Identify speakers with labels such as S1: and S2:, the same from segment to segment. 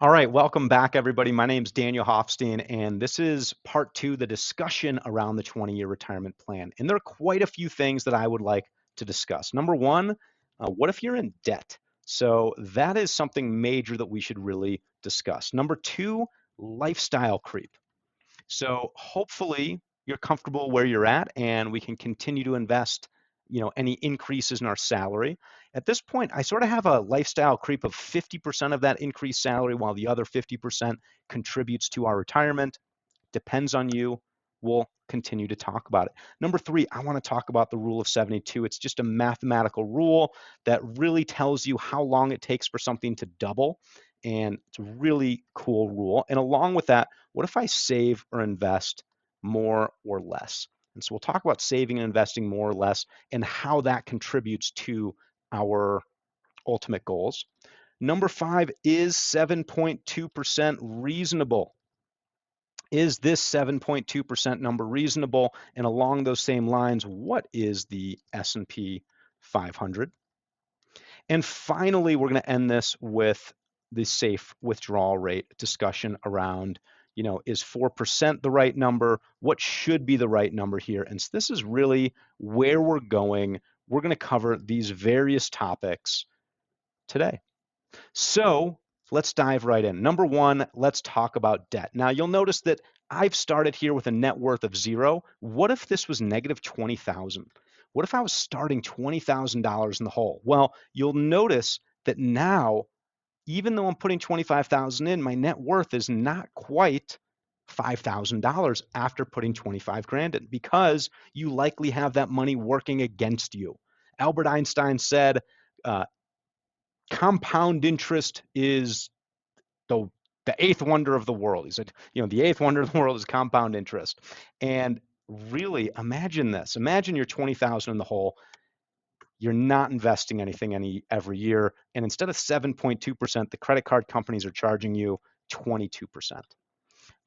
S1: All right, welcome back, everybody. My name's Daniel Hofstein, and this is part two, the discussion around the 20-year retirement plan. And there are quite a few things that I would like to discuss. Number one, what if you're in debt? So that is something major that we should really discuss. Number two, lifestyle creep. So hopefully you're comfortable where you're at and we can continue to invest, any increases in our salary. At this point, I sort of have a lifestyle creep of 50% of that increased salary while the other 50% contributes to our retirement. Depends on you. We'll continue to talk about it. Number three, I want to talk about the rule of 72. It's just a mathematical rule that really tells you how long it takes for something to double. And it's a really cool rule. And along with that, what if I save or invest more or less? And so we'll talk about saving and investing more or less and how that contributes to our ultimate goals. Number five, is 7.2% reasonable? Is this 7.2% number reasonable? And along those same lines, what is the S&P 500? And finally, we're going to end this with the safe withdrawal rate discussion around, is 4% the right number? What should be the right number here? And so this is really where we're going. We're going to cover these various topics today. So let's dive right in. Number one, let's talk about debt. Now you'll notice that I've started here with a net worth of zero. What if this was negative 20,000? What if I was starting $20,000 in the hole? Well, you'll notice that now, even though I'm putting 25,000 in, my net worth is not quite $5,000 after putting 25 grand in because you likely have that money working against you. Albert Einstein said, uh, compound interest is the the eighth wonder of the world. He said, the eighth wonder of the world is compound interest. And really, imagine this. Imagine you're 20,000 in the hole. You're not investing anything every year, and instead of 7.2%, the credit card companies are charging you 22%.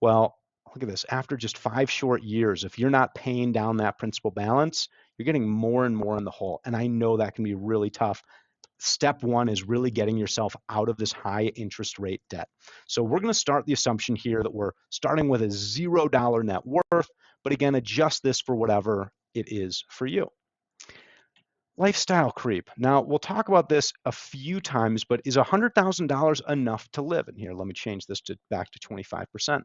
S1: Well, look at this. After just 5 short years, if you're not paying down that principal balance, you're getting more and more in the hole. And I know that can be really tough. Step one is really getting yourself out of this high interest rate debt. So we're going to start the assumption here that we're starting with a $0 net worth, but again, adjust this for whatever it is for you. Lifestyle creep. Now, we'll talk about this a few times, but is $100,000 enough to live? And here, let me change this back to 25%.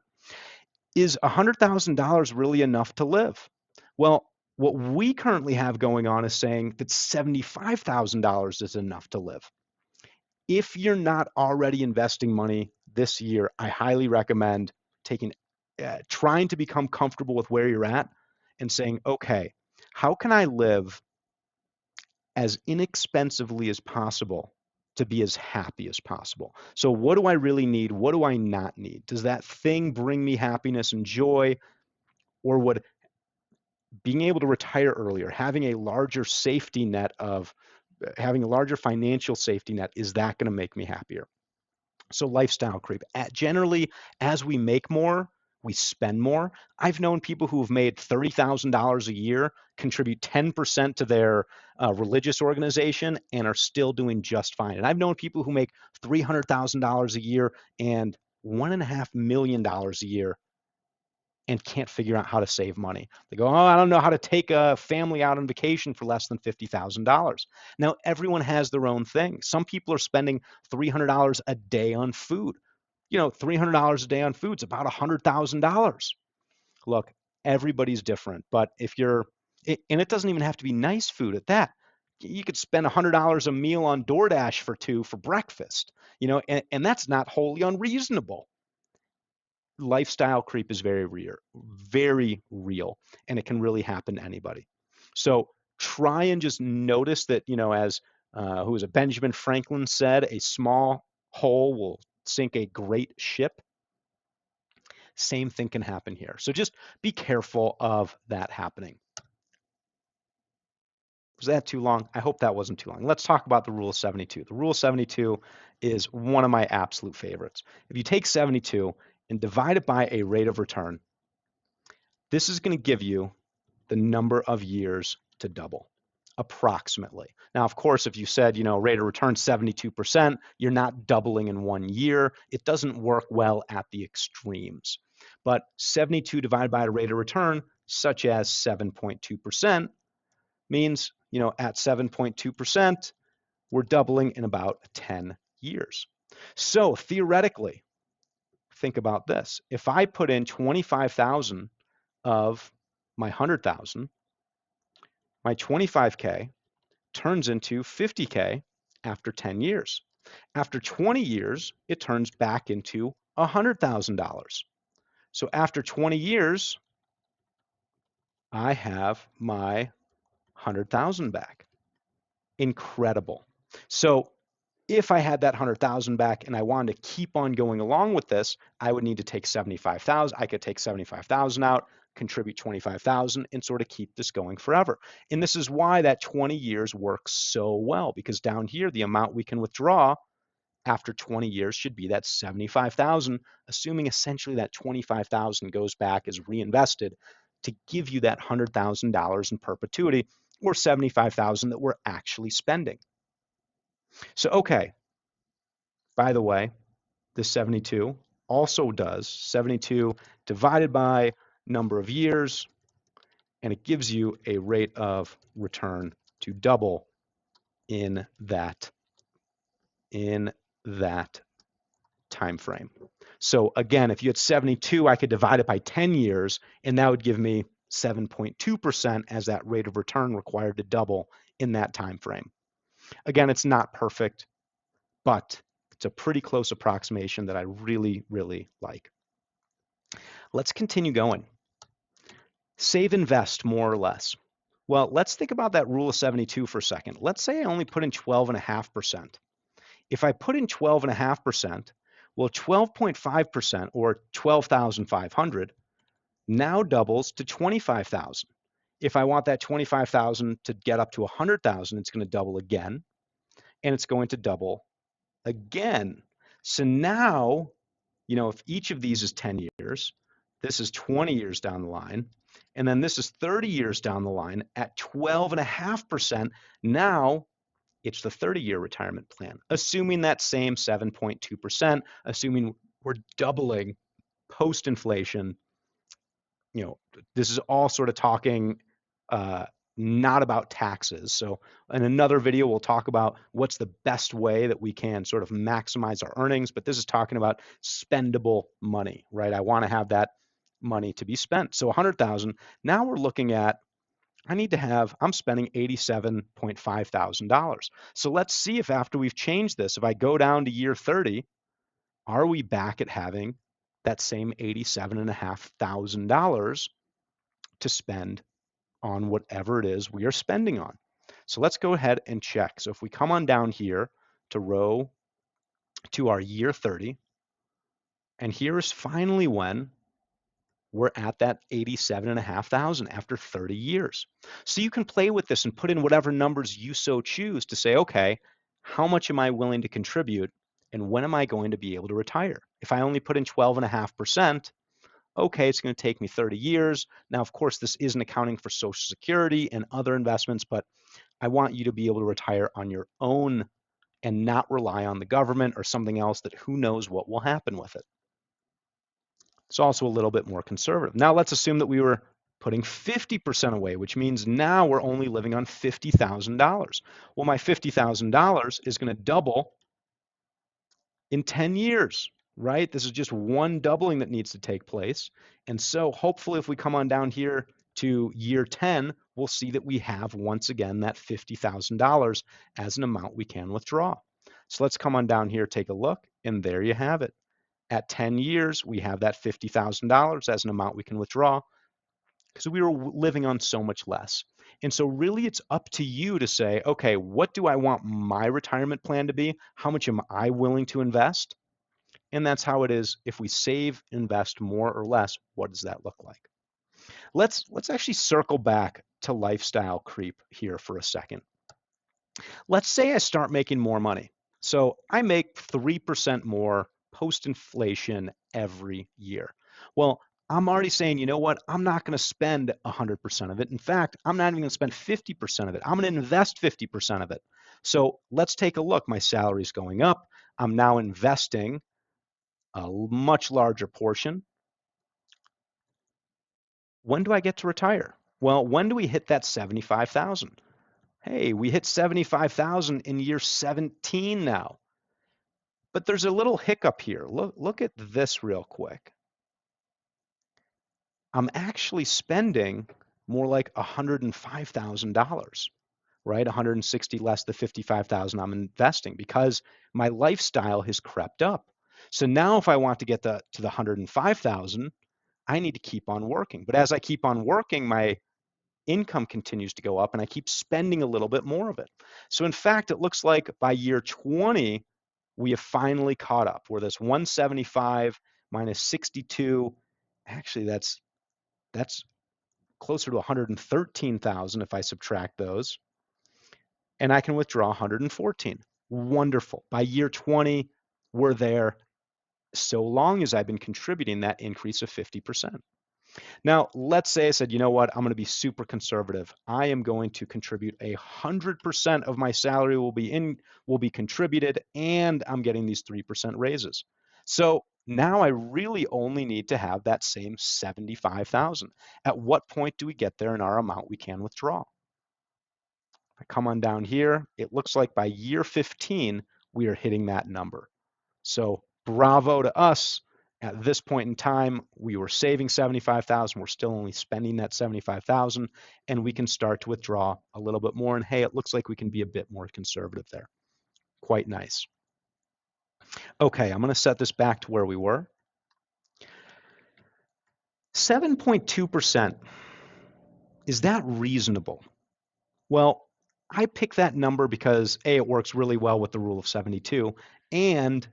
S1: Is $100,000 really enough to live? Well, what we currently have going on is saying that $75,000 is enough to live. If you're not already investing money this year, I highly recommend trying to become comfortable with where you're at and saying, okay, how can I live as inexpensively as possible to be as happy as possible? So what do I really need? What do I not need? Does that thing bring me happiness and joy? Or would being able to retire earlier, having a larger safety net of having a larger financial safety net, is that going to make me happier? So lifestyle creep. Generally, as we make more, we spend more. I've known people who have made $30,000 a year contribute 10% to their religious organization and are still doing just fine. And I've known people who make $300,000 a year and $1.5 million a year and can't figure out how to save money. They go, oh, I don't know how to take a family out on vacation for less than $50,000. Now, everyone has their own thing. Some people are spending $300 a day on food. $300 a day on food is about $100,000. Look, everybody's different, but and it doesn't even have to be nice food at that. You could spend $100 a meal on DoorDash for two for breakfast, and that's not wholly unreasonable. Lifestyle creep is very real, and it can really happen to anybody. So try and just notice that, as who was it, Benjamin Franklin said, a small hole will sink a great ship. Same thing can happen here. So just be careful of that happening. Was that too long? I hope that wasn't too long. Let's talk about the rule of 72. The rule of 72 is one of my absolute favorites. If you take 72 and divide it by a rate of return, this is going to give you the number of years to double. approximately. Now, of course, if you said, rate of return 72%, you're not doubling in 1 year. It doesn't work well at the extremes. But 72 divided by a rate of return, such as 7.2%, means, at 7.2%, we're doubling in about 10 years. So theoretically, think about this. If I put in 25,000 of my 100,000, my 25K turns into 50K after 10 years. After 20 years, it turns back into $100,000. So after 20 years, I have my 100,000 back. Incredible. So if I had that 100,000 back and I wanted to keep on going along with this, I would need to take 75,000. I could take 75,000 out, contribute 25,000, and sort of keep this going forever. And this is why that 20 years works so well, because down here, the amount we can withdraw after 20 years should be that 75,000, assuming essentially that 25,000 goes back as reinvested to give you that $100,000 in perpetuity, or 75,000 that we're actually spending. So, okay, by the way, this 72 also does 72 divided by number of years, and it gives you a rate of return to double in that time frame. So again, if you had 72, I could divide it by 10 years, and that would give me 7.2% as that rate of return required to double in that time frame. Again, it's not perfect, but it's a pretty close approximation that I really, really like. Let's continue going. Save, invest, more or less. Well, let's think about that rule of 72 for a second. Let's say I only put in 12.5%. If I put in 12.5%, well, 12.5% or 12,500 now doubles to 25,000. If I want that 25,000 to get up to 100,000, it's going to double again, and it's going to double again. So now, if each of these is 10 years, this is 20 years down the line, and then this is 30 years down the line at 12.5%. Now it's the 30-year retirement plan, assuming that same 7.2%, assuming we're doubling post-inflation. This is all sort of talking not about taxes. So in another video, we'll talk about what's the best way that we can sort of maximize our earnings, but this is talking about spendable money, right? I want to have that money to be spent. So 100,000, now we're looking at, I'm spending $87.5 thousand. So let's see if after we've changed this, if I go down to year 30, are we back at having that same $87.5 thousand to spend on whatever it is we are spending on? So let's go ahead and check. So if we come on down here to our year 30, and here is finally when we're at that 87.5 thousand after 30 years. So you can play with this and put in whatever numbers you so choose to say, okay, how much am I willing to contribute and when am I going to be able to retire? If I only put in 12.5%, okay, it's going to take me 30 years. Now, of course, this isn't accounting for Social Security and other investments, but I want you to be able to retire on your own and not rely on the government or something else that who knows what will happen with it. It's also a little bit more conservative. Now let's assume that we were putting 50% away, which means now we're only living on $50,000. Well, my $50,000 is going to double in 10 years, right? This is just one doubling that needs to take place. And so hopefully if we come on down here to year 10, we'll see that we have once again that $50,000 as an amount we can withdraw. So let's come on down here, take a look, and there you have it. At 10 years, we have that $50,000 as an amount we can withdraw because we were living on so much less. And so really it's up to you to say, okay, what do I want my retirement plan to be? How much am I willing to invest? And that's how it is. If we save, invest more or less, what does that look like? Let's actually circle back to lifestyle creep here for a second. Let's say I start making more money. So I make 3% more post-inflation every year. Well, I'm already saying, you know what? I'm not going to spend 100% of it. In fact, I'm not even going to spend 50% of it. I'm going to invest 50% of it. So let's take a look. My salary is going up. I'm now investing a much larger portion. When do I get to retire? Well, when do we hit that 75,000? Hey, we hit 75,000 in year 17 now. But there's a little hiccup here. Look at this real quick. I'm actually spending more like $105,000, right? 160 less the 55,000 I'm investing because my lifestyle has crept up. So now if I want to get to the 105,000, I need to keep on working. But as I keep on working, my income continues to go up and I keep spending a little bit more of it. So in fact, it looks like by year 20, we have finally caught up where this 175 minus 62, actually that's closer to 113,000 if I subtract those, and I can withdraw 114. Wonderful. By year 20, we're there so long as I've been contributing that increase of 50%. Now, let's say I said, you know what, I'm going to be super conservative. I am going to contribute 100% of my salary will be contributed, and I'm getting these 3% raises. So now I really only need to have that same 75,000. At what point do we get there in our amount we can withdraw? I come on down here, it looks like by year 15, we are hitting that number. So bravo to us. At this point in time, we were saving 75,000. We're still only spending that 75,000, and we can start to withdraw a little bit more. And hey, it looks like we can be a bit more conservative there. Quite nice. Okay, I'm going to set this back to where we were. 7.2%. Is that reasonable? Well, I picked that number because A, it works really well with the rule of 72, and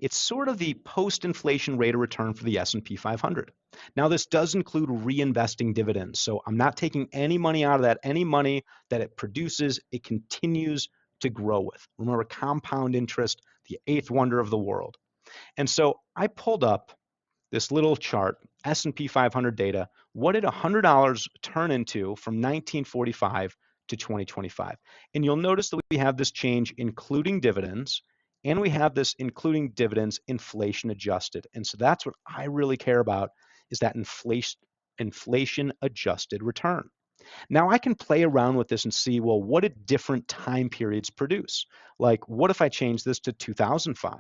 S1: it's sort of the post-inflation rate of return for the S&P 500. Now, this does include reinvesting dividends, so I'm not taking any money out of that. Any money that it produces, it continues to grow with. Remember, compound interest, the eighth wonder of the world. And so I pulled up this little chart, S&P 500 data. What did $100 turn into from 1945 to 2025? And you'll notice that we have this change including dividends, and we have this including dividends inflation adjusted. And so that's what I really care about, is that inflation adjusted return. Now I can play around with this and see, well, what did different time periods produce? Like, what if I change this to 2005?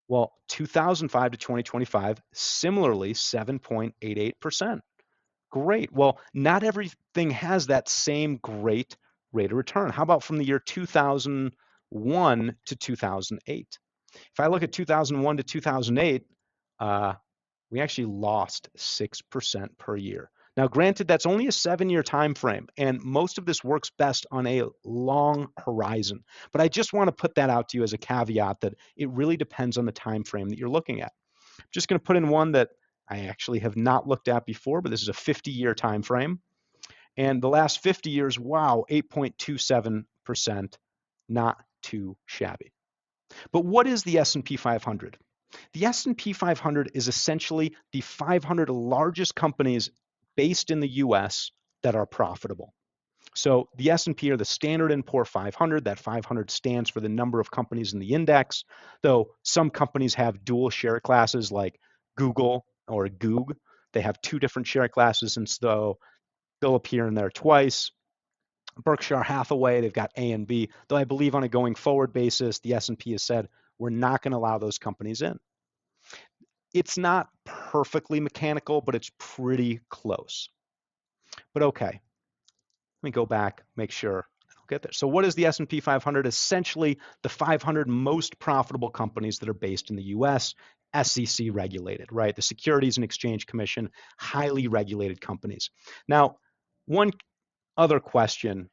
S1: Well, 2005 to 2025, similarly, 7.88%. Great. Well, not everything has that same great rate of return. How about from the year 2001 to 2008? If I look at 2001 to 2008, we actually lost 6% per year. Now, granted, that's only a 7-year time frame, and most of this works best on a long horizon. But I just want to put that out to you as a caveat that it really depends on the time frame that you're looking at. I'm just going to put in one that I actually have not looked at before, but this is a 50-year time frame. And the last 50 years, wow, 8.27%, not too shabby. But what is the S&P 500? The S&P 500 is essentially the 500 largest companies based in the US that are profitable. So the S&P are the Standard & Poor 500. That 500 stands for the number of companies in the index, though some companies have dual share classes like Google or Goog. They have two different share classes, and so they'll appear in there twice. Berkshire Hathaway, they've got A and B, though I believe on a going forward basis, the S&P has said we're not going to allow those companies in. It's not perfectly mechanical, but it's pretty close. But okay, let me go back, make sure I'll get there. So what is the S&P 500? Essentially, the 500 most profitable companies that are based in the US, SEC regulated, right? The Securities and Exchange Commission, highly regulated companies. Now, one other question,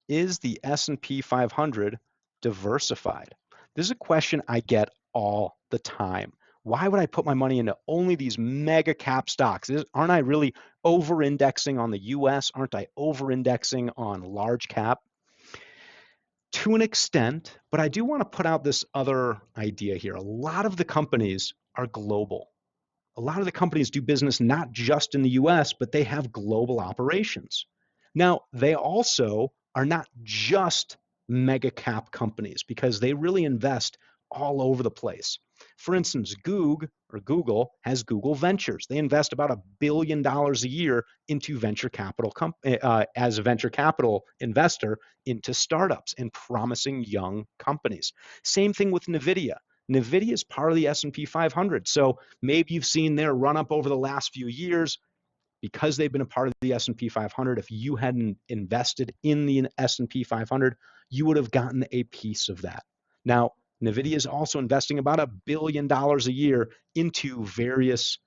S1: is the S&P 500 diversified? This is a question I get all the time. Why would I put my money into only these mega cap stocks? Aren't I really over-indexing on the US? Aren't I over-indexing on large cap? To an extent, but I do want to put out this other idea here. A lot of the companies are global. A lot of the companies do business not just in the US, but they have global operations. Now, they also are not just mega cap companies because they really invest all over the place. For instance, Google has Google Ventures. They invest about $1 billion a year into venture capital as a venture capital investor into startups and promising young companies. Same thing with NVIDIA. NVIDIA is part of the S&P 500. So maybe you've seen their run up over the last few years because they've been a part of the S&P 500. If you hadn't invested in the S&P 500, you would have gotten a piece of that. Now, NVIDIA is also investing about $1 billion a year into various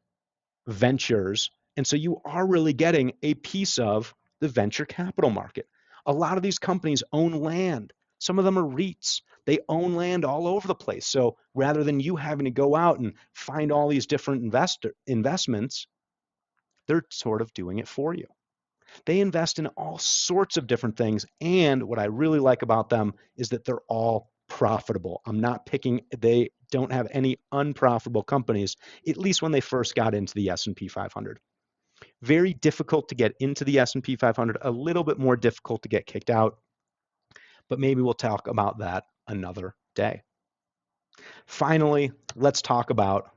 S1: ventures. And so you are really getting a piece of the venture capital market. A lot of these companies own land. Some of them are REITs. They own land all over the place. So rather than you having to go out and find all these different investments, they're sort of doing it for you. They invest in all sorts of different things. And what I really like about them is that they're all profitable. I'm not picking, they don't have any unprofitable companies, at least when they first got into the S&P 500. Very difficult to get into the S&P 500, a little bit more difficult to get kicked out, but maybe we'll talk about that another day. Finally, let's talk about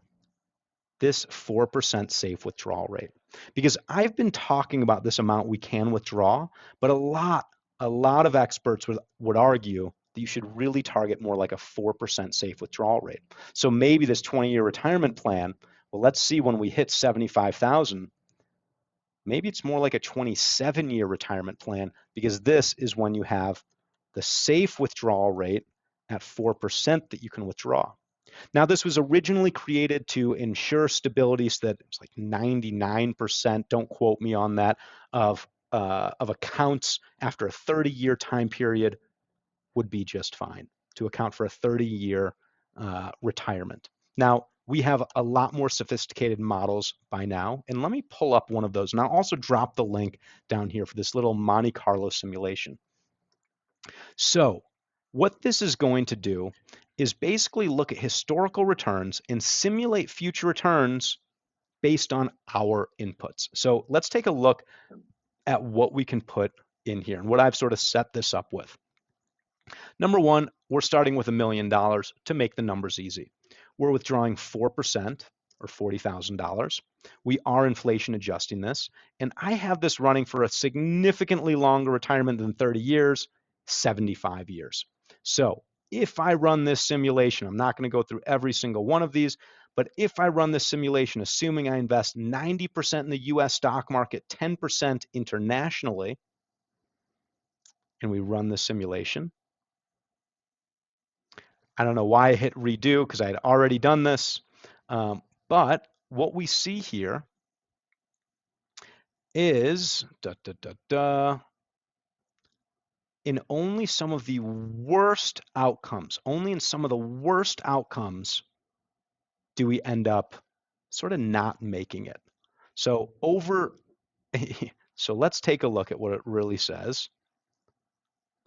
S1: this 4% safe withdrawal rate, because I've been talking about this amount we can withdraw, but a lot of experts would argue that you should really target more like a 4% safe withdrawal rate. So maybe this 20-year retirement plan, well, let's see when we hit 75,000, maybe it's more like a 27-year retirement plan, because this is when you have the safe withdrawal rate at 4% that you can withdraw. Now, this was originally created to ensure stability so that it's like 99%, don't quote me on that, of accounts after a 30-year time period would be just fine to account for a 30-year retirement. Now, we have a lot more sophisticated models by now, and let me pull up one of those, and I'll also drop the link down here for this little Monte Carlo simulation. So what this is going to do is basically look at historical returns and simulate future returns based on our inputs. So let's take a look at what we can put in here and what I've sort of set this up with. Number one, we're starting with $1 million to make the numbers easy. We're withdrawing 4% or $40,000. We are inflation adjusting this, and I have this running for a significantly longer retirement than 30 years, 75 years. So if I run this simulation, I'm not going to go through every single one of these, but if I run this simulation, assuming I invest 90% in the US stock market, 10% internationally, and we run the simulation, I don't know why I hit redo because I had already done this, but what we see here is in only some of the worst outcomes, only in some of the worst outcomes do we end up sort of not making it. So so let's take a look at what it really says.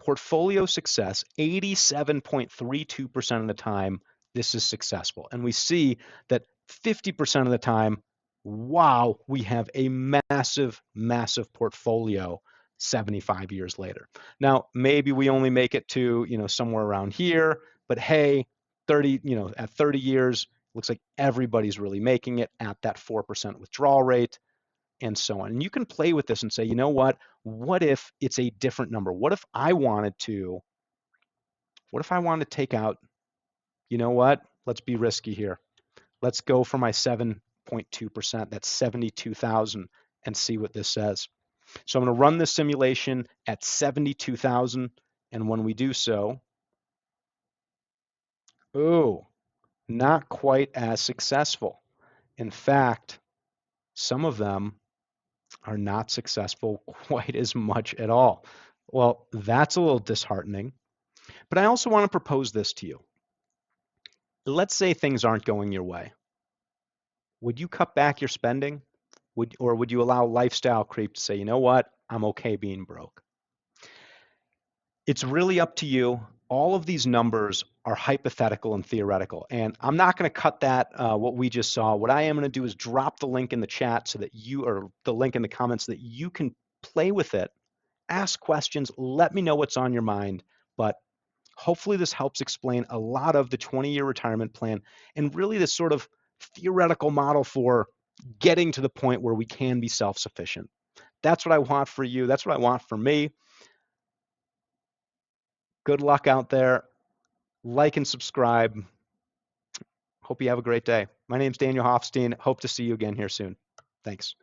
S1: Portfolio success, 87.32% of the time, this is successful. And we see that 50% of the time, wow, we have a massive, massive portfolio 75 years later. Now, maybe we only make it to, somewhere around here, but hey, at 30 years, looks like everybody's really making it at that 4% withdrawal rate, and so on. And you can play with this and say, you know what if it's a different number? What if I wanted to take out, let's be risky here. Let's go for my 7.2%, that's 72,000, and see what this says. So I'm going to run this simulation at 72,000, and when we do so, not quite as successful. In fact, some of them are not successful quite as much at all. Well, that's a little disheartening, but I also want to propose this to you. Let's say things aren't going your way. Would you cut back your spending? Or would you allow lifestyle creep to say, you know what, I'm okay being broke? It's really up to you. all of these numbers are hypothetical and theoretical, and I'm not going to cut that, what we just saw. What I am going to do is drop the link in the chat so that or the link in the comments so that you can play with it, ask questions, let me know what's on your mind. But hopefully this helps explain a lot of the 20-year retirement plan and really this sort of theoretical model for getting to the point where we can be self-sufficient. That's what I want for you. That's what I want for me. Good luck out there. Like and subscribe. Hope you have a great day. My name's Daniel Hofstein. Hope to see you again here soon. Thanks.